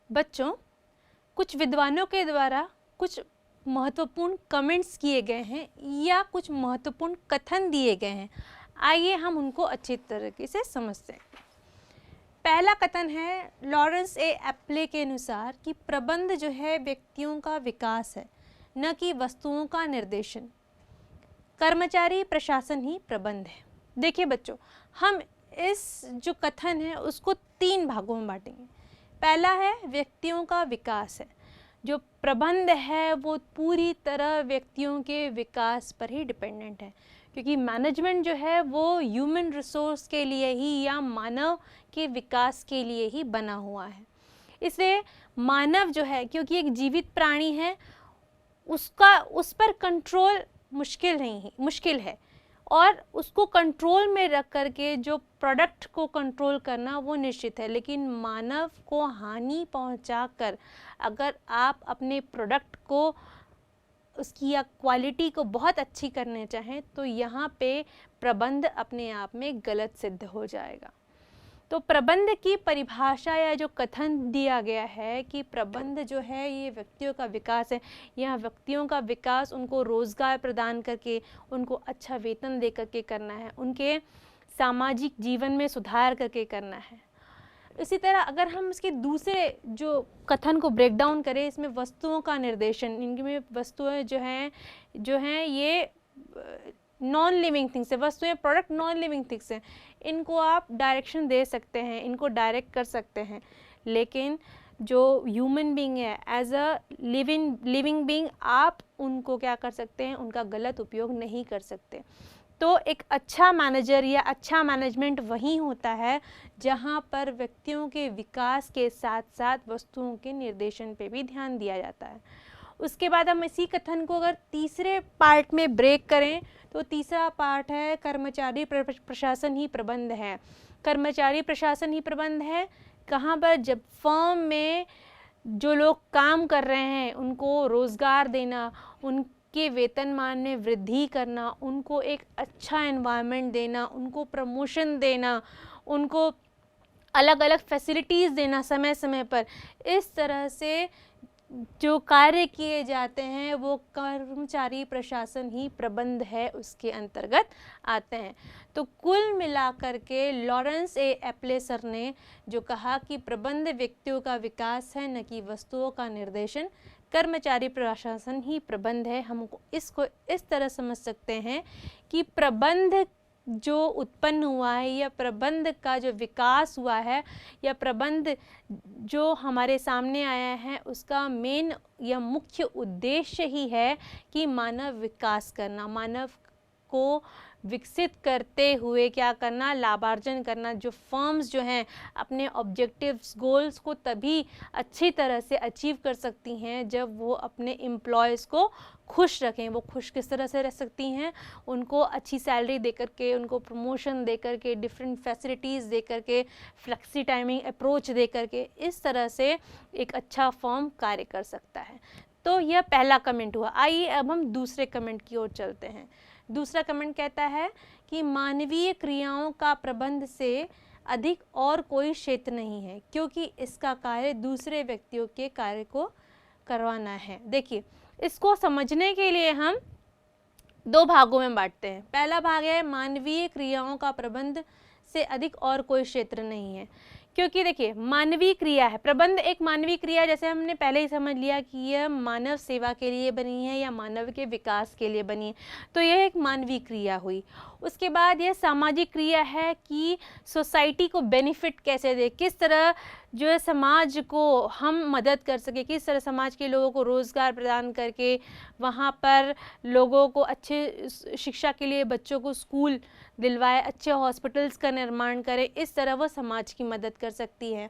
बच्चों, कुछ विद्वानों के द्वारा कुछ महत्वपूर्ण कमेंट्स किए गए हैं या कुछ महत्वपूर्ण कथन दिए गए हैं। आइए हम उनको अच्छी तरीके से समझते हैं। पहला कथन है लॉरेंस ए एप्ले के अनुसार कि प्रबंध जो है व्यक्तियों का विकास है, न कि वस्तुओं का निर्देशन। कर्मचारी प्रशासन ही प्रबंध है। देखिए बच्चों, हम इस जो कथन है उसको 3 भागों में बांटेंगे। पहला है व्यक्तियों का विकास है। जो प्रबंध है वो पूरी तरह व्यक्तियों के विकास पर ही डिपेंडेंट है, क्योंकि मैनेजमेंट जो है वो ह्यूमन रिसोर्स के लिए ही या मानव के विकास के लिए ही बना हुआ है। इसलिए मानव जो है, क्योंकि एक जीवित प्राणी है, उस पर कंट्रोल मुश्किल है और उसको कंट्रोल में रख करके जो प्रोडक्ट को कंट्रोल करना वो निश्चित है। लेकिन मानव को हानि पहुंचाकर अगर आप अपने प्रोडक्ट को, उसकी या क्वालिटी को बहुत अच्छी करने चाहें तो यहाँ पे प्रबंध अपने आप में गलत सिद्ध हो जाएगा। तो प्रबंध की परिभाषा या जो कथन दिया गया है कि प्रबंध जो है ये व्यक्तियों का विकास है। यह व्यक्तियों का विकास उनको रोज़गार प्रदान करके, उनको अच्छा वेतन दे करके करना है, उनके सामाजिक जीवन में सुधार करके करना है। इसी तरह अगर हम इसके दूसरे जो कथन को ब्रेक डाउन करें, इसमें वस्तुओं का निर्देशन, इनमें वस्तुएं जो हैं ये नॉन लिविंग थिंग्स है। वस्तुएं प्रोडक्ट नॉन लिविंग थिंग्स हैं, इनको आप डायरेक्शन दे सकते हैं, इनको डायरेक्ट कर सकते हैं। लेकिन जो ह्यूमन बीइंग है, एज अ लिविंग बीइंग, आप उनको क्या कर सकते हैं, उनका गलत उपयोग नहीं कर सकते। तो एक अच्छा मैनेजर या अच्छा मैनेजमेंट वही होता है जहाँ पर व्यक्तियों के विकास के साथ साथ वस्तुओं के निर्देशन पे भी ध्यान दिया जाता है। उसके बाद हम इसी कथन को अगर तीसरे पार्ट में ब्रेक करें तो तीसरा पार्ट है कर्मचारी प्रशासन ही प्रबंध है। कर्मचारी प्रशासन ही प्रबंध है कहाँ पर? जब फर्म में जो लोग काम कर रहे हैं उनको रोज़गार देना, उनके वेतनमान में वृद्धि करना, उनको एक अच्छा एनवायरनमेंट देना, उनको प्रमोशन देना, उनको अलग अलग फैसिलिटीज़ देना समय समय पर, इस तरह से जो कार्य किए जाते हैं वो कर्मचारी प्रशासन ही प्रबंध है, उसके अंतर्गत आते हैं। तो कुल मिलाकर के लॉरेंस ए एप्ले सर ने जो कहा कि प्रबंध व्यक्तियों का विकास है, न कि वस्तुओं का निर्देशन, कर्मचारी प्रशासन ही प्रबंध है। हमको इसको इस तरह समझ सकते हैं कि प्रबंध जो उत्पन्न हुआ है या प्रबंध का जो विकास हुआ है या प्रबंध जो हमारे सामने आया है, उसका मेन या मुख्य उद्देश्य ही है कि मानव विकास करना, मानव को विकसित करते हुए क्या करना, लाभार्जन करना। जो फर्म्स जो हैं अपने ऑब्जेक्टिव्स, गोल्स को तभी अच्छी तरह से अचीव कर सकती हैं जब वो अपने एम्प्लॉयज़ को खुश रखें। वो खुश किस तरह से रह सकती हैं? उनको अच्छी सैलरी दे करके, उनको प्रमोशन दे करके, डिफरेंट फैसिलिटीज़ दे करके, फ्लेक्सी टाइमिंग अप्रोच दे करके, इस तरह से एक अच्छा फर्म कार्य कर सकता है। तो यह पहला कमेंट हुआ। आइए अब हम दूसरे कमेंट की ओर चलते हैं। दूसरा कमेंट कहता है कि मानवीय क्रियाओं का प्रबंध से अधिक और कोई क्षेत्र नहीं है, क्योंकि इसका कार्य दूसरे व्यक्तियों के कार्य को करवाना है। देखिए, इसको समझने के लिए हम 2 भागों में बांटते हैं। पहला भाग है मानवीय क्रियाओं का प्रबंध से अधिक और कोई क्षेत्र नहीं है, क्योंकि देखिए मानवीय क्रिया है, प्रबंध एक मानवीय क्रिया, जैसे हमने पहले ही समझ लिया कि यह मानव सेवा के लिए बनी है या मानव के विकास के लिए बनी है, तो यह एक मानवीय क्रिया हुई। उसके बाद यह सामाजिक क्रिया है कि सोसाइटी को बेनिफिट कैसे दे, किस तरह जो है समाज को हम मदद कर सके, किस तरह समाज के लोगों को रोज़गार प्रदान करके वहाँ पर लोगों को अच्छे शिक्षा के लिए बच्चों को स्कूल दिलवाए, अच्छे हॉस्पिटल्स का निर्माण करें, इस तरह वो समाज की मदद कर सकती है।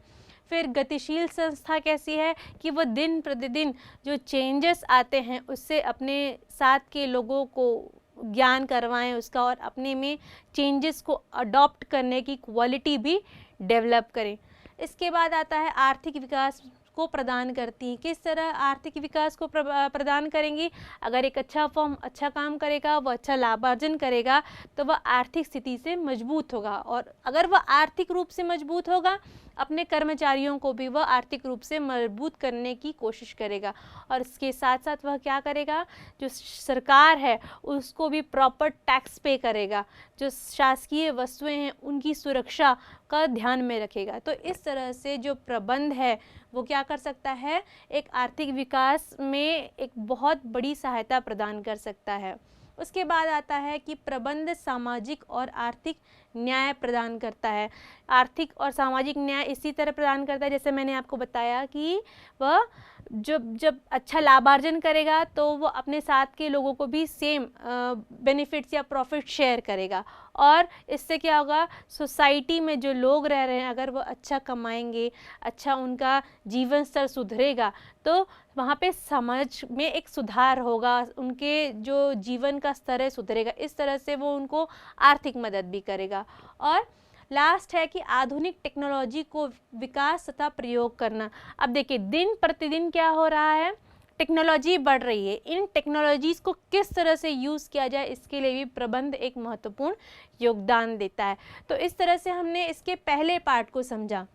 फिर गतिशील संस्था कैसी है कि वो दिन प्रतिदिन जो चेंजेस आते हैं उससे अपने साथ के लोगों को ज्ञान करवाएं उसका, और अपने में चेंजेस को अडॉप्ट करने की क्वालिटी भी डेवलप करें। इसके बाद आता है आर्थिक विकास को प्रदान करती हैं। किस तरह आर्थिक विकास को प्रदान करेंगी? अगर एक अच्छा फर्म अच्छा काम करेगा, वह अच्छा लाभार्जन करेगा, तो वह आर्थिक स्थिति से मजबूत होगा, और अगर वह आर्थिक रूप से मजबूत होगा, अपने कर्मचारियों को भी वह आर्थिक रूप से मजबूत करने की कोशिश करेगा। और इसके साथ साथ वह क्या करेगा, जो सरकार है उसको भी प्रॉपर टैक्स पे करेगा, जो शासकीय वस्तुएं हैं उनकी सुरक्षा का ध्यान में रखेगा। तो इस तरह से जो प्रबंध है वो क्या कर सकता है, एक आर्थिक विकास में एक बहुत बड़ी सहायता प्रदान कर सकता है। उसके बाद आता है कि प्रबंध सामाजिक और आर्थिक न्याय प्रदान करता है। आर्थिक और सामाजिक न्याय इसी तरह प्रदान करता है जैसे मैंने आपको बताया कि वह जब अच्छा लाभार्जन करेगा तो वो अपने साथ के लोगों को भी सेम बेनिफिट्स या प्रॉफिट शेयर करेगा। और इससे क्या होगा, सोसाइटी में जो लोग रह रहे हैं अगर वो अच्छा कमाएंगे, अच्छा उनका जीवन स्तर सुधरेगा तो वहाँ पे समाज में एक सुधार होगा, उनके जो जीवन का स्तर है सुधरेगा। इस तरह से वो उनको आर्थिक मदद भी करेगा। और लास्ट है कि आधुनिक टेक्नोलॉजी को विकास तथा प्रयोग करना। अब देखिए दिन प्रतिदिन क्या हो रहा है, टेक्नोलॉजी बढ़ रही है, इन टेक्नोलॉजीज़ को किस तरह से यूज़ किया जाए इसके लिए भी प्रबंध एक महत्वपूर्ण योगदान देता है। तो इस तरह से हमने इसके पहले पार्ट को समझा।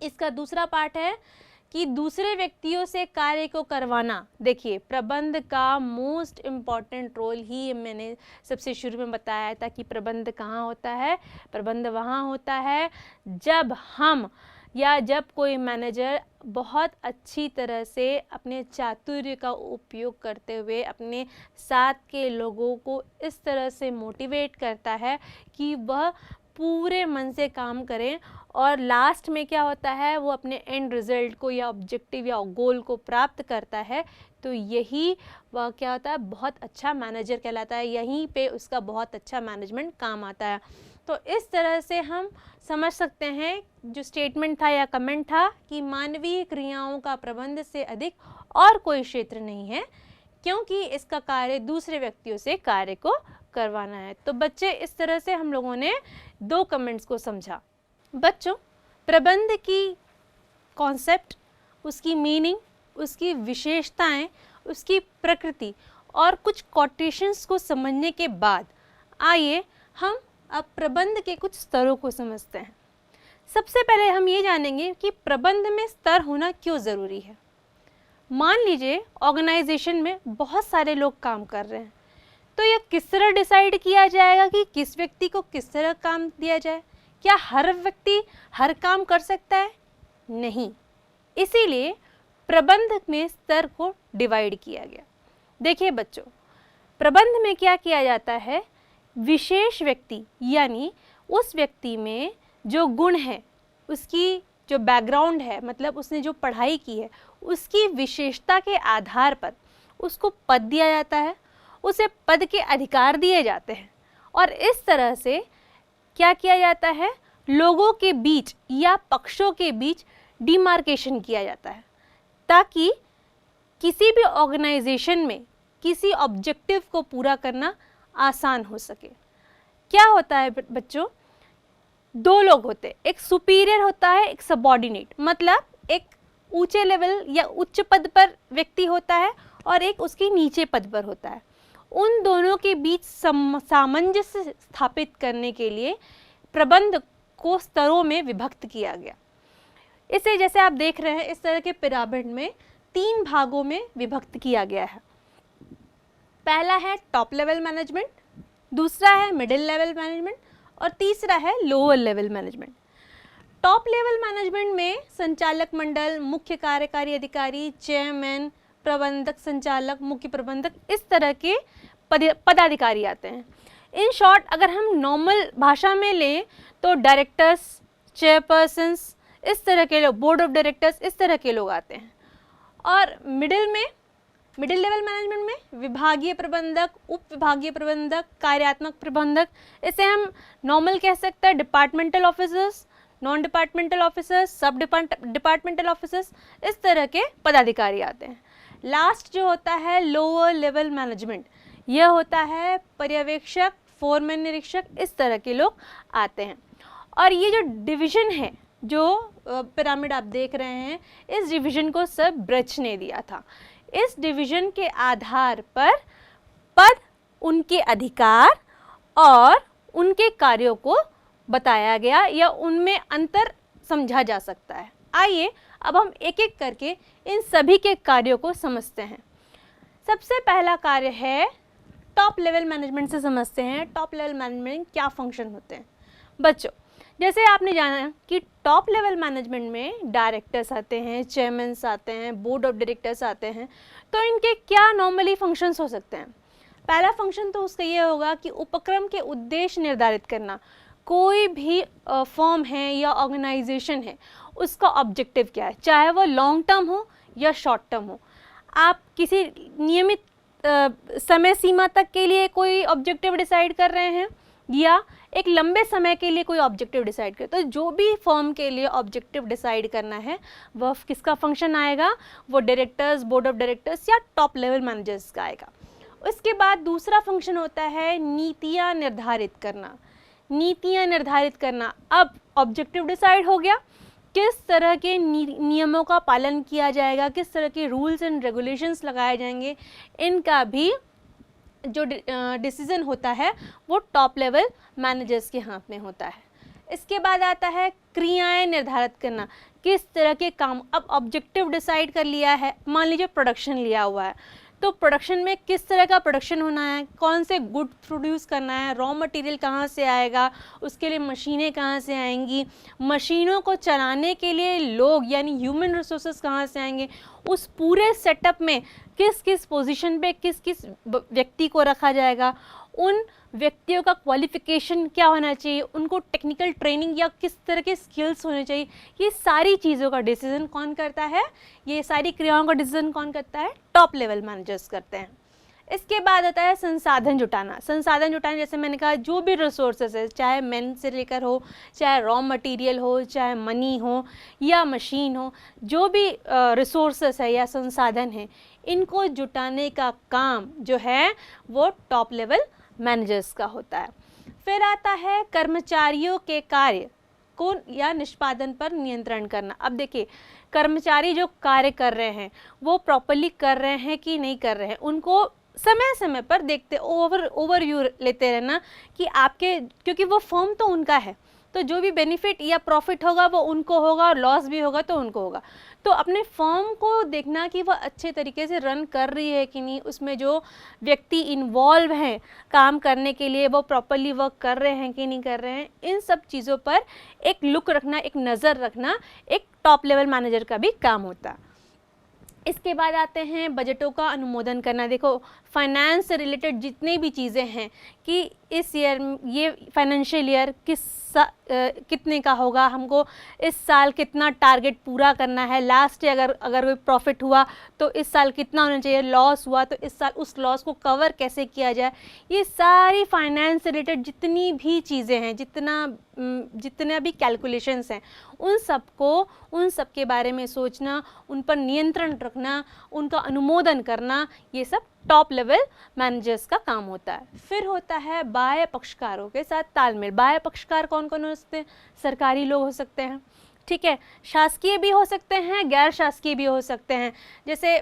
इसका दूसरा पार्ट है कि दूसरे व्यक्तियों से कार्य को करवाना। देखिए प्रबंध का मोस्ट इम्पॉर्टेंट रोल ही मैंने सबसे शुरू में बताया था कि प्रबंध कहाँ होता है, प्रबंध वहाँ होता है जब हम या जब कोई मैनेजर बहुत अच्छी तरह से अपने चातुर्य का उपयोग करते हुए अपने साथ के लोगों को इस तरह से मोटिवेट करता है कि वह पूरे मन से काम करें और लास्ट में क्या होता है, वो अपने एंड रिजल्ट को या ऑब्जेक्टिव या गोल को प्राप्त करता है। तो यही वह क्या होता है, बहुत अच्छा मैनेजर कहलाता है, यहीं पे उसका बहुत अच्छा मैनेजमेंट काम आता है। तो इस तरह से हम समझ सकते हैं जो स्टेटमेंट था या कमेंट था कि मानवीय क्रियाओं का प्रबंध से अधिक और कोई क्षेत्र नहीं है, क्योंकि इसका कार्य दूसरे व्यक्तियों से कार्य को करवाना है। तो बच्चे इस तरह से हम लोगों ने दो कमेंट्स को समझा। बच्चों प्रबंध की कॉन्सेप्ट, उसकी मीनिंग, उसकी विशेषताएं, उसकी प्रकृति और कुछ कोटेशंस को समझने के बाद आइए हम अब प्रबंध के कुछ स्तरों को समझते हैं। सबसे पहले हम ये जानेंगे कि प्रबंध में स्तर होना क्यों ज़रूरी है। मान लीजिए ऑर्गेनाइजेशन में बहुत सारे लोग काम कर रहे हैं, तो यह किस तरह डिसाइड किया जाएगा कि किस व्यक्ति को किस तरह काम दिया जाए? क्या हर व्यक्ति हर काम कर सकता है? नहीं। इसीलिए प्रबंध में स्तर को डिवाइड किया गया। देखिए बच्चों, प्रबंध में क्या किया जाता है, विशेष व्यक्ति यानी उस व्यक्ति में जो गुण है, उसकी जो बैकग्राउंड है, मतलब उसने जो पढ़ाई की है, उसकी विशेषता के आधार पर उसको पद दिया जाता है, उसे पद के अधिकार दिए जाते हैं और इस तरह से क्या किया जाता है, लोगों के बीच या पक्षों के बीच डिमार्केशन किया जाता है ताकि किसी भी ऑर्गेनाइजेशन में किसी ऑब्जेक्टिव को पूरा करना आसान हो सके। क्या होता है बच्चों, दो लोग होते हैं, एक सुपीरियर होता है, एक सबऑर्डिनेट, मतलब एक ऊंचे लेवल या उच्च पद पर व्यक्ति होता है और एक उसके नीचे पद पर होता है। उन दोनों के बीच सामंजस्य स्थापित करने के लिए प्रबंध को स्तरों में विभक्त किया गया। इसे जैसे आप देख रहे हैं इस तरह के पिरामिड में 3 भागों में विभक्त किया गया है। पहला है टॉप लेवल मैनेजमेंट, दूसरा है मिडिल लेवल मैनेजमेंट और तीसरा है lower level management. Top level management में संचालक मंडल, मुख्य कार्यकारी अधिकारी, चेयरमैन, प्रबंधक, संचालक, मुख्य प्रबंधक, इस तरह के पदाधिकारी आते हैं। इन शॉर्ट अगर हम नॉर्मल भाषा में लें तो डायरेक्टर्स, चेयरपर्सन्स, इस तरह के लोग, बोर्ड ऑफ डायरेक्टर्स, इस तरह के लोग आते हैं। और मिडिल लेवल मैनेजमेंट में विभागीय प्रबंधक, उप विभागीय प्रबंधक, कार्यात्मक प्रबंधक, इसे हम नॉर्मल कह सकते हैं, departmental officers, non departmental officers, सब डिपार्टमेंटल ऑफिसर्स, इस तरह के पदाधिकारी आते हैं। लास्ट जो होता है लोअर लेवल मैनेजमेंट, यह होता है पर्यवेक्षक, फोरमैन, निरीक्षक, इस तरह के लोग आते हैं। और ये जो डिवीज़न है, जो पिरामिड आप देख रहे हैं, इस डिवीज़न को सर ब्रच ने दिया था। इस डिवीज़न के आधार पर पद, उनके अधिकार और उनके कार्यों को बताया गया या उनमें अंतर समझा जा सकता है। आइए अब हम एक एक करके इन सभी के कार्यों को समझते हैं। सबसे पहला कार्य है टॉप लेवल मैनेजमेंट से समझते हैं टॉप लेवल मैनेजमेंट क्या फंक्शन होते हैं। बच्चों, जैसे आपने जाना कि टॉप लेवल मैनेजमेंट में डायरेक्टर्स आते हैं, चेयरमैन्स आते हैं, बोर्ड ऑफ डायरेक्टर्स आते हैं, तो इनके क्या नॉर्मली फंक्शंस हो सकते हैं। पहला फंक्शन तो उसका ये होगा कि उपक्रम के उद्देश्य निर्धारित करना। कोई भी फर्म है या ऑर्गेनाइजेशन है, उसका ऑब्जेक्टिव क्या है, चाहे वो लॉन्ग टर्म हो या शॉर्ट टर्म हो। आप किसी नियमित समय सीमा तक के लिए कोई ऑब्जेक्टिव डिसाइड कर रहे हैं या एक लंबे समय के लिए कोई ऑब्जेक्टिव डिसाइड कर, तो जो भी फर्म के लिए ऑब्जेक्टिव डिसाइड करना है वह किसका फंक्शन आएगा, वो डायरेक्टर्स, बोर्ड ऑफ डायरेक्टर्स या टॉप लेवल मैनेजर्स का आएगा। उसके बाद दूसरा फंक्शन होता है नीतियाँ निर्धारित करना। नीतियाँ निर्धारित करना, अब ऑब्जेक्टिव डिसाइड हो गया, किस तरह के नियमों का पालन किया जाएगा, किस तरह के रूल्स एंड रेगुलेशंस लगाए जाएंगे, इनका भी जो डिसीजन होता है वो टॉप लेवल मैनेजर्स के हाथ में होता है। इसके बाद आता है क्रियाएं निर्धारित करना, किस तरह के काम। अब ऑब्जेक्टिव डिसाइड कर लिया है, मान लीजिए प्रोडक्शन लिया हुआ है, तो प्रोडक्शन में किस तरह का प्रोडक्शन होना है, कौन से गुड प्रोड्यूस करना है, रॉ मटेरियल कहाँ से आएगा, उसके लिए मशीनें कहाँ से आएंगी, मशीनों को चलाने के लिए लोग यानी ह्यूमन रिसोर्सेज कहाँ से आएंगे, उस पूरे सेटअप में किस किस पोजीशन पे किस किस व्यक्ति को रखा जाएगा, उन व्यक्तियों का क्वालिफिकेशन क्या होना चाहिए, उनको टेक्निकल ट्रेनिंग या किस तरह के स्किल्स होने चाहिए, ये सारी चीज़ों का डिसीजन कौन करता है, ये सारी क्रियाओं का डिसीजन कौन करता है, टॉप लेवल मैनेजर्स करते हैं। इसके बाद आता है संसाधन जुटाना। संसाधन जुटाना जैसे मैंने कहा, जो भी रिसोर्सेज है, चाहे मैन से लेकर हो, चाहे रॉ मटेरियल हो, चाहे मनी हो या मशीन हो, जो भी रिसोर्सेज है या संसाधन है, इनको जुटाने का काम जो है वो टॉप लेवल मैनेजर्स का होता है। फिर आता है कर्मचारियों के कार्य को या निष्पादन पर नियंत्रण करना। अब देखिए, कर्मचारी जो कार्य कर रहे हैं वो प्रॉपर्ली कर रहे हैं कि नहीं कर रहे हैं, उनको समय समय पर देखते ओवरव्यू लेते रहना कि आपके, क्योंकि वो फर्म तो उनका है, तो जो भी बेनिफिट या प्रॉफिट होगा वो उनको होगा और लॉस भी होगा तो उनको होगा। तो अपने फर्म को देखना कि वह अच्छे तरीके से रन कर रही है कि नहीं, उसमें जो व्यक्ति इन्वॉल्व हैं काम करने के लिए वो प्रॉपरली वर्क कर रहे हैं कि नहीं कर रहे हैं, इन सब चीज़ों पर एक लुक रखना, एक नज़र रखना एक टॉप लेवल मैनेजर का भी काम होता है। इसके बाद आते हैं बजटों का अनुमोदन करना। देखो, फाइनेंस से रिलेटेड जितने भी चीज़ें हैं कि इस ईयर, ये फाइनेंशियल ईयर कितने का होगा, हमको इस साल कितना टारगेट पूरा करना है, लास्ट ईयर अगर कोई प्रॉफिट हुआ तो इस साल कितना होना चाहिए, लॉस हुआ तो इस साल उस लॉस को कवर कैसे किया जाए, ये सारी फाइनेंस से रिलेटेड जितनी भी चीज़ें हैं, जितना भी कैलकुलेशंस हैं, उन सब के बारे में सोचना, उन पर नियंत्रण रखना, उनका अनुमोदन करना, ये सब टॉप लेवल मैनेजर्स का काम होता है। फिर होता है बाह्य पक्षकारों के साथ तालमेल। बाह्य पक्षकार कौन कौन हो सकते हैं? सरकारी लोग हो सकते हैं, ठीक है, शासकीय भी हो सकते हैं, गैर शासकीय भी हो सकते हैं। जैसे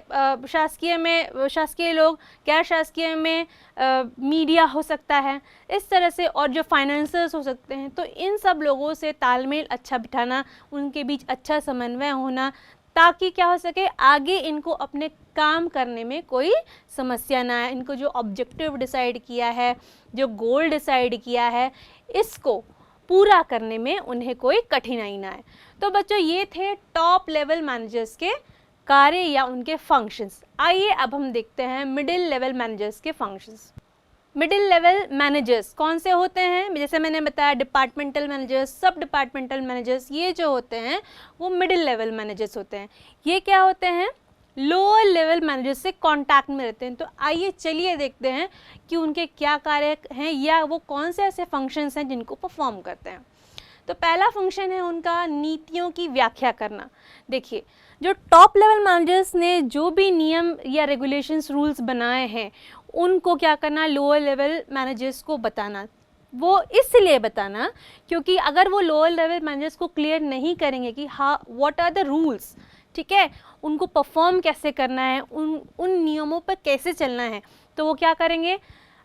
शासकीय लोग, गैर शासकीय में मीडिया हो सकता है, इस तरह से, और जो फाइनेंसर्स हो सकते हैं। तो इन सब लोगों से तालमेल अच्छा बिठाना, उनके बीच अच्छा समन्वय होना, ताकि क्या हो सके, आगे इनको अपने काम करने में कोई समस्या ना आए। इनको जो ऑब्जेक्टिव डिसाइड किया है, जो गोल डिसाइड किया है, इसको पूरा करने में उन्हें कोई कठिनाई ना आए। तो बच्चों, ये थे टॉप लेवल मैनेजर्स के कार्य या उनके फंक्शंस। आइए अब हम देखते हैं मिडिल लेवल मैनेजर्स के फंक्शंस। मिडिल लेवल मैनेजर्स कौन से होते हैं? जैसे मैंने बताया, डिपार्टमेंटल मैनेजर्स, सब डिपार्टमेंटल मैनेजर्स, ये जो होते हैं वो मिडिल लेवल मैनेजर्स होते हैं। ये क्या होते हैं? लोअर लेवल मैनेजर्स से कांटेक्ट में रहते हैं। तो आइए चलिए देखते हैं कि उनके क्या कार्य हैं या वो कौन से ऐसे फंक्शंस हैं जिनको परफॉर्म करते हैं। तो पहला फंक्शन है उनका नीतियों की व्याख्या करना। देखिए, जो टॉप लेवल मैनेजर्स ने जो भी नियम या रेगुलेशंस, रूल्स बनाए हैं, उनको क्या करना, लोअर लेवल मैनेजर्स को बताना। वो इसलिए बताना क्योंकि अगर वो लोअर लेवल मैनेजर्स को क्लियर नहीं करेंगे कि हाँ व्हाट आर द रूल्स, ठीक है, उनको परफॉर्म कैसे करना है, उन नियमों पर कैसे चलना है, तो वो क्या करेंगे,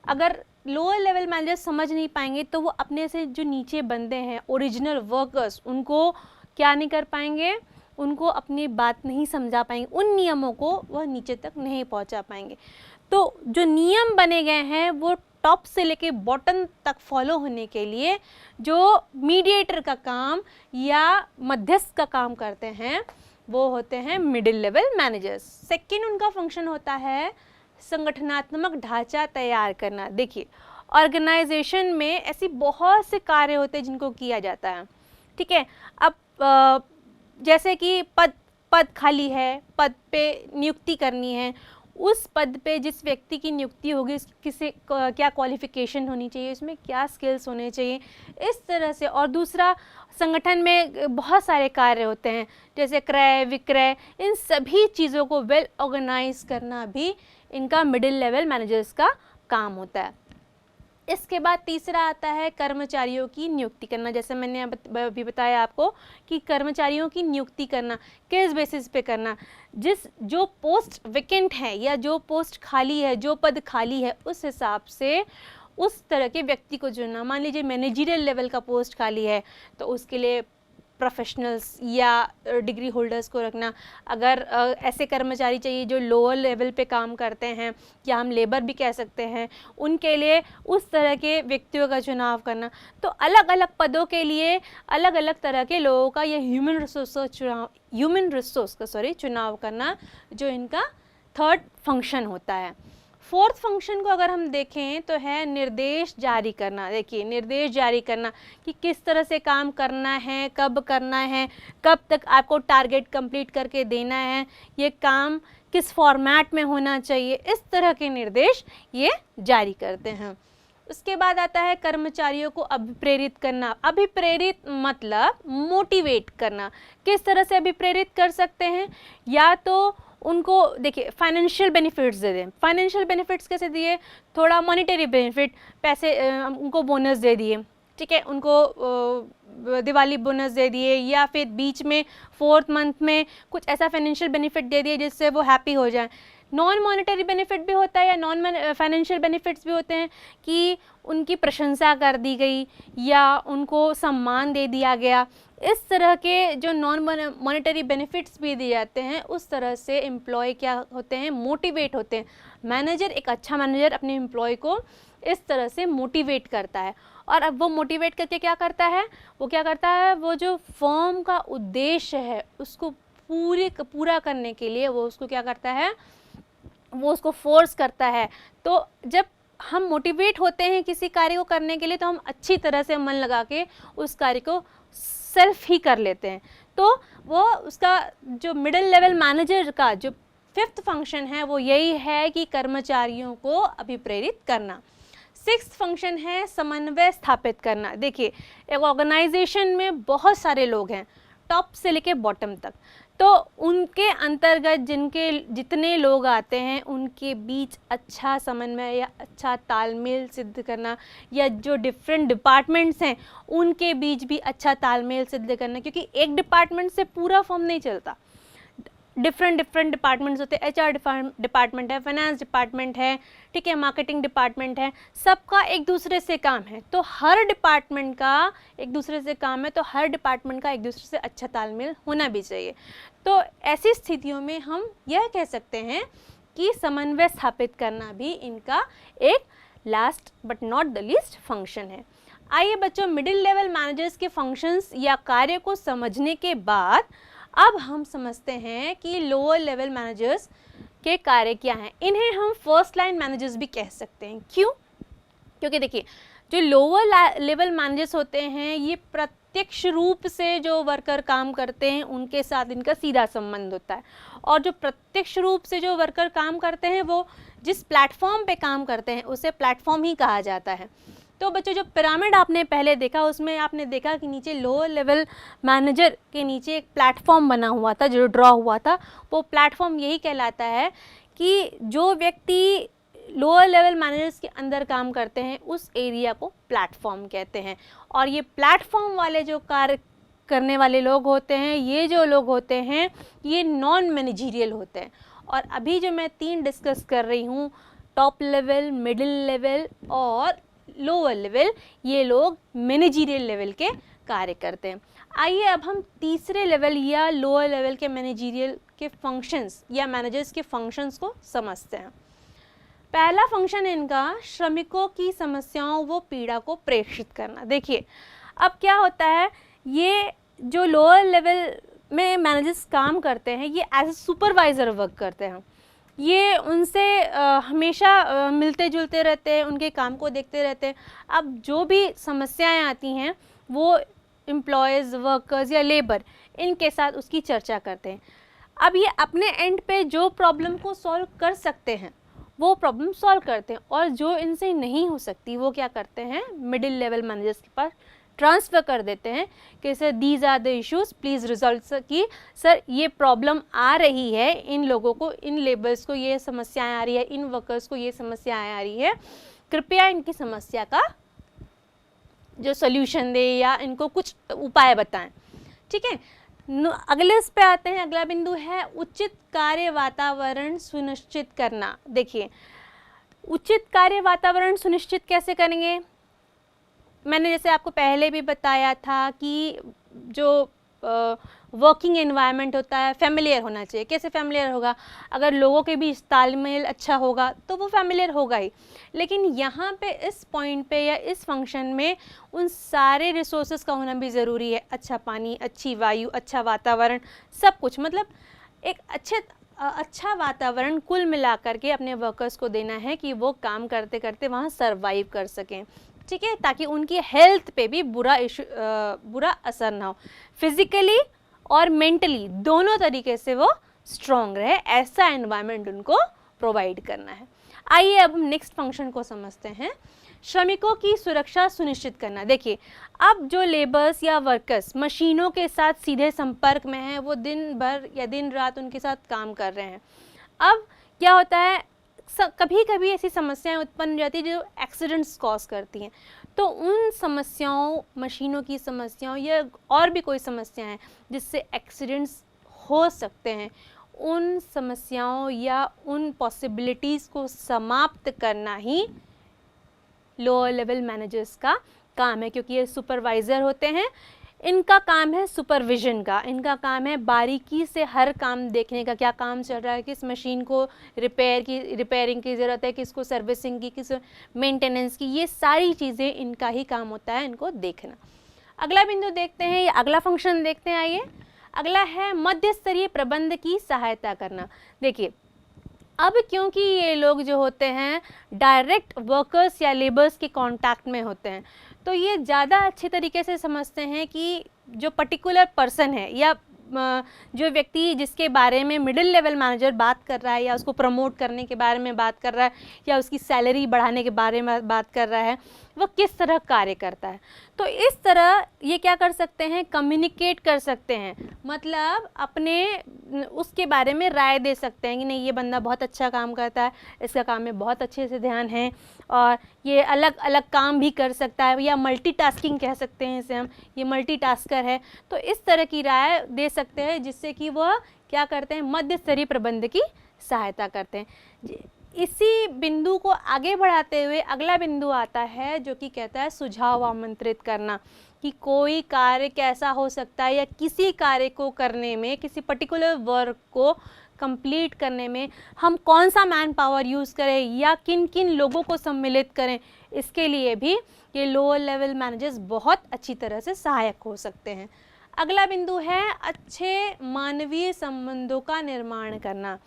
अगर लोअर लेवल मैनेजर्स समझ नहीं पाएंगे तो वो अपने से जो नीचे बंदे हैं, ओरिजिनल वर्कर्स, उनको क्या नहीं कर पाएंगे, उनको अपनी बात नहीं समझा पाएंगे, उन नियमों को वह नीचे तक नहीं पहुंचा पाएंगे। तो जो नियम बने गए हैं वो टॉप से लेके बॉटम तक फॉलो होने के लिए जो मीडिएटर का काम या मध्यस्थ का काम करते हैं वो होते हैं मिडिल लेवल मैनेजर्स। सेकंड उनका फंक्शन होता है संगठनात्मक ढांचा तैयार करना। देखिए ऑर्गेनाइजेशन में ऐसी बहुत से कार्य होते हैं जिनको किया जाता है, ठीक है। अब जैसे कि पद खाली है, पद पे नियुक्ति करनी है, उस पद पे जिस व्यक्ति की नियुक्ति होगी किसे क्या क्वालिफिकेशन होनी चाहिए, उसमें क्या स्किल्स होने चाहिए, इस तरह से। और दूसरा, संगठन में बहुत सारे कार्य होते हैं जैसे क्रय विक्रय, इन सभी चीज़ों को वेल ऑर्गेनाइज करना भी इनका मिडिल लेवल मैनेजर्स का काम होता है। इसके बाद तीसरा आता है कर्मचारियों की नियुक्ति करना। जैसे मैंने अभी बताया आपको कि कर्मचारियों की नियुक्ति करना किस बेसिस पे करना, जो पोस्ट वैकेंट है या जो पोस्ट खाली है, जो पद खाली है, उस हिसाब से उस तरह के व्यक्ति को चुनना। मान लीजिए मैनेजरियल लेवल का पोस्ट खाली है तो उसके लिए प्रोफेशनल्स या डिग्री होल्डर्स को रखना। अगर ऐसे कर्मचारी चाहिए जो लोअर लेवल पे काम करते हैं या हम लेबर भी कह सकते हैं, उनके लिए उस तरह के व्यक्तियों का चुनाव करना। तो अलग अलग पदों के लिए अलग अलग तरह के लोगों का ये ह्यूमन रिसोर्स का चुनाव करना जो इनका थर्ड फंक्शन होता है। फोर्थ फंक्शन को अगर हम देखें तो है निर्देश जारी करना। देखिए निर्देश जारी करना कि किस तरह से काम करना है, कब करना है, कब तक आपको टारगेट कंप्लीट करके देना है, ये काम किस फॉर्मेट में होना चाहिए, इस तरह के निर्देश ये जारी करते हैं। उसके बाद आता है कर्मचारियों को अभिप्रेरित करना। अभिप्रेरित मतलब मोटिवेट करना। किस तरह से अभिप्रेरित कर सकते हैं, या तो उनको देखिए फाइनेंशियल बेनिफिट्स दे दें। फाइनेंशियल बेनिफिट्स कैसे दिए, थोड़ा मॉनेटरी बेनिफिट, पैसे उनको बोनस दे दिए, ठीक है, उनको दिवाली बोनस दे दिए, या फिर बीच में 4th मंथ में कुछ ऐसा फाइनेंशियल बेनिफिट दे दिए जिससे वो हैप्पी हो जाए। नॉन मॉनेटरी बेनिफिट भी होता है या नॉन फाइनेंशियल बेनिफिट्स भी होते हैं कि उनकी प्रशंसा कर दी गई या उनको सम्मान दे दिया गया। इस तरह के जो नॉन मॉनेटरी बेनिफिट्स भी दिए जाते हैं, उस तरह से एम्प्लॉय क्या होते हैं, मोटिवेट होते हैं। मैनेजर, एक अच्छा मैनेजर अपने एम्प्लॉय को इस तरह से मोटिवेट करता है। और अब वो मोटिवेट करके क्या करता है, वो जो फर्म का उद्देश्य है उसको पूरा करने के लिए वो उसको क्या करता है, वो उसको फोर्स करता है। तो जब हम मोटिवेट होते हैं किसी कार्य को करने के लिए तो हम अच्छी तरह से मन लगा के उस कार्य को सेल्फ ही कर लेते हैं। तो वो उसका जो मिडिल लेवल मैनेजर का जो 5th फंक्शन है वो यही है कि कर्मचारियों को अभिप्रेरित करना। 6th फंक्शन है समन्वय स्थापित करना। देखिए एक ऑर्गेनाइजेशन में बहुत सारे लोग हैं, टॉप से लेके बॉटम तक, तो उनके अंतर्गत जितने लोग आते हैं उनके बीच अच्छा समन्वय या अच्छा तालमेल सिद्ध करना, या जो डिफरेंट डिपार्टमेंट्स हैं उनके बीच भी अच्छा तालमेल सिद्ध करना, क्योंकि एक डिपार्टमेंट से पूरा फॉर्म नहीं चलता। डिफरेंट डिपार्टमेंट्स होते हैं, HR डिपार्टमेंट है, फाइनेंस डिपार्टमेंट है, ठीक है, मार्केटिंग डिपार्टमेंट है, सबका एक दूसरे से काम है। तो हर डिपार्टमेंट का एक दूसरे से काम है, तो हर डिपार्टमेंट का एक दूसरे से अच्छा तालमेल होना भी चाहिए। तो ऐसी स्थितियों में हम यह कह सकते हैं कि समन्वय स्थापित करना भी इनका एक last but not the least function है। आइए बच्चों, मिडिल लेवल मैनेजर्स के फंक्शंस या कार्य को समझने के बाद अब हम समझते हैं कि लोअर लेवल मैनेजर्स के कार्य क्या हैं। इन्हें हम फर्स्ट लाइन मैनेजर्स भी कह सकते हैं। क्यों? क्योंकि देखिए जो लोअर लेवल मैनेजर्स होते हैं ये प्रत्यक्ष रूप से जो वर्कर काम करते हैं उनके साथ इनका सीधा संबंध होता है, और जो प्रत्यक्ष रूप से जो वर्कर काम करते हैं वो जिस प्लेटफॉर्म पे काम करते हैं उसे प्लेटफॉर्म ही कहा जाता है। तो बच्चों जो पिरामिड आपने पहले देखा उसमें आपने देखा कि नीचे लोअर लेवल मैनेजर के नीचे एक प्लेटफॉर्म बना हुआ था जो ड्रॉ हुआ था, वो प्लेटफॉर्म यही कहलाता है कि जो व्यक्ति लोअर लेवल मैनेजर्स के अंदर काम करते हैं उस एरिया को प्लेटफॉर्म कहते हैं। और ये प्लेटफॉर्म वाले जो कार्य करने वाले लोग होते हैं, ये जो लोग होते हैं ये नॉन मैनेजरियल होते हैं। और अभी जो मैं 3 डिस्कस कर रही हूँ, टॉप लेवल, मिडिल लेवल और लोअर लेवल, ये लोग मैनेजरियल लेवल के कार्य करते हैं। आइए अब हम तीसरे लेवल या लोअर लेवल के मैनेजरियल के फंक्शंस या मैनेजर्स के फंक्शंस को समझते हैं। पहला फंक्शन है इनका श्रमिकों की समस्याओं व पीड़ा को प्रेषित करना। देखिए अब क्या होता है, ये जो लोअर लेवल में मैनेजर्स काम करते हैं ये एज ए सुपरवाइज़र वर्क करते हैं। ये उनसे हमेशा मिलते जुलते रहते हैं, उनके काम को देखते रहते हैं। अब जो भी समस्याएं आती हैं वो एम्प्लॉयज़, वर्कर्स या लेबर इनके साथ उसकी चर्चा करते हैं। अब ये अपने एंड पे जो प्रॉब्लम को सॉल्व कर सकते हैं वो प्रॉब्लम सॉल्व करते हैं, और जो इनसे नहीं हो सकती वो क्या करते हैं, मिडिल लेवल मैनेजर्स के पास ट्रांसफ़र कर देते हैं कि sir these are the issues please resolve. Sir कि सर ये प्रॉब्लम आ रही है, इन लोगों को, इन लेबर्स को ये समस्याएं आ रही है, इन वर्कर्स को ये समस्याएं आ रही है, कृपया इनकी समस्या का जो सोल्यूशन दे या इनको कुछ उपाय बताएं। ठीक है, अगले इस पे आते हैं। अगला बिंदु है उचित कार्य वातावरण सुनिश्चित करना। देखिए उचित कार्य वातावरण सुनिश्चित कैसे करेंगे, मैंने जैसे आपको पहले भी बताया था कि जो वर्किंग एनवायरनमेंट होता है फैमिलियर होना चाहिए। कैसे फैमिलियर होगा, अगर लोगों के बीच तालमेल अच्छा होगा तो वो फैमिलियर होगा ही। लेकिन यहाँ पे इस पॉइंट पे या इस फंक्शन में उन सारे रिसोर्सेज का होना भी ज़रूरी है। अच्छा पानी, अच्छी वायु, अच्छा वातावरण, सब कुछ, मतलब एक अच्छा वातावरण कुल मिलाकर के अपने वर्कर्स को देना है कि वो काम करते करते वहाँ सर्वाइव कर सकें। ठीक है, ताकि उनकी हेल्थ पे भी बुरा असर ना हो, फिज़िकली और मेंटली दोनों तरीके से वो स्ट्रॉन्ग रहे, ऐसा एनवायरनमेंट उनको प्रोवाइड करना है। आइए अब हम नेक्स्ट फंक्शन को समझते हैं, श्रमिकों की सुरक्षा सुनिश्चित करना। देखिए अब जो लेबर्स या वर्कर्स मशीनों के साथ सीधे संपर्क में हैं, वो दिन भर या दिन रात उनके साथ काम कर रहे हैं। अब क्या होता है, कभी कभी ऐसी समस्याएं उत्पन्न हो जाती है जो एक्सीडेंट्स कॉज करती हैं। तो उन समस्याओं, मशीनों की समस्याओं या और भी कोई समस्याएं जिससे एक्सीडेंट्स हो सकते हैं, उन समस्याओं या उन पॉसिबिलिटीज़ को समाप्त करना ही लोअर लेवल मैनेजर्स का काम है। क्योंकि ये सुपरवाइज़र होते हैं, इनका काम है सुपरविजन का, इनका काम है बारीकी से हर काम देखने का, क्या काम चल रहा है, किस मशीन को रिपेयरिंग की ज़रूरत है, किसको सर्विसिंग की, किस मेंटेनेंस की, ये सारी चीज़ें इनका ही काम होता है, इनको देखना। अगला बिंदु देखते हैं या अगला फंक्शन देखते हैं। आइए अगला है मध्य स्तरीय प्रबंध की सहायता करना। देखिए अब क्योंकि ये लोग जो होते हैं डायरेक्ट वर्कर्स या लेबर्स के कांटेक्ट में होते हैं, तो ये ज़्यादा अच्छे तरीके से समझते हैं कि जो पर्टिकुलर पर्सन है या जो व्यक्ति जिसके बारे में मिडिल लेवल मैनेजर बात कर रहा है या उसको प्रमोट करने के बारे में बात कर रहा है या उसकी सैलरी बढ़ाने के बारे में बात कर रहा है, वह किस तरह कार्य करता है। तो इस तरह ये क्या कर सकते हैं, कम्युनिकेट कर सकते हैं, मतलब अपने उसके बारे में राय दे सकते हैं कि नहीं ये बंदा बहुत अच्छा काम करता है, इसका काम में बहुत अच्छे से ध्यान है और ये अलग अलग काम भी कर सकता है, या मल्टीटास्किंग कह सकते हैं इसे हम, ये मल्टीटास्कर है। तो इस तरह की राय दे सकते हैं जिससे कि वह क्या करते हैं, मध्य स्तरीय प्रबंध की सहायता करते हैं। इसी बिंदु को आगे बढ़ाते हुए अगला बिंदु आता है जो कि कहता है सुझाव आमंत्रित करना, कि कोई कार्य कैसा हो सकता है या किसी कार्य को करने में, किसी पर्टिकुलर वर्क को कंप्लीट करने में हम कौन सा मैन पावर यूज़ करें या किन किन लोगों को सम्मिलित करें, इसके लिए भी ये लोअर लेवल मैनेजर्स बहुत अच्छी तरह से सहायक हो सकते हैं। अगला बिंदु है अच्छे मानवीय संबंधों का निर्माण करना।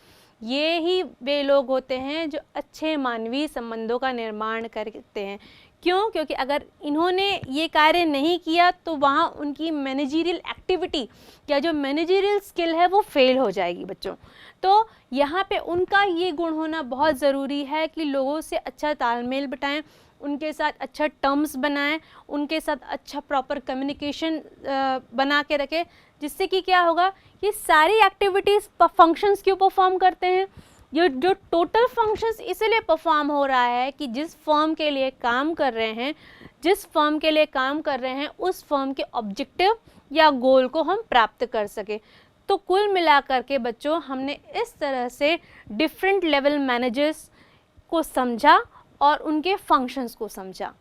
ये ही वे लोग होते हैं जो अच्छे मानवीय संबंधों का निर्माण करते हैं। क्यों? क्योंकि अगर इन्होंने ये कार्य नहीं किया तो वहाँ उनकी मैनेजरियल एक्टिविटी या जो मैनेजरियल स्किल है वो फेल हो जाएगी बच्चों। तो यहाँ पे उनका ये गुण होना बहुत ज़रूरी है कि लोगों से अच्छा तालमेल बिठाएं, उनके साथ अच्छा टर्म्स बनाएं, उनके साथ अच्छा प्रॉपर कम्युनिकेशन बना के रखें, जिससे कि क्या होगा, ये सारी एक्टिविटीज़ फंक्शंस क्यों परफॉर्म करते हैं, ये जो टोटल फंक्शंस इसलिए परफॉर्म हो रहा है कि जिस फर्म के लिए काम कर रहे हैं, जिस फर्म के लिए काम कर रहे हैं उस फर्म के ऑब्जेक्टिव या गोल को हम प्राप्त कर सके। तो कुल मिलाकर के बच्चों हमने इस तरह से डिफरेंट लेवल मैनेजर्स को समझा और उनके फंक्शंस को समझा।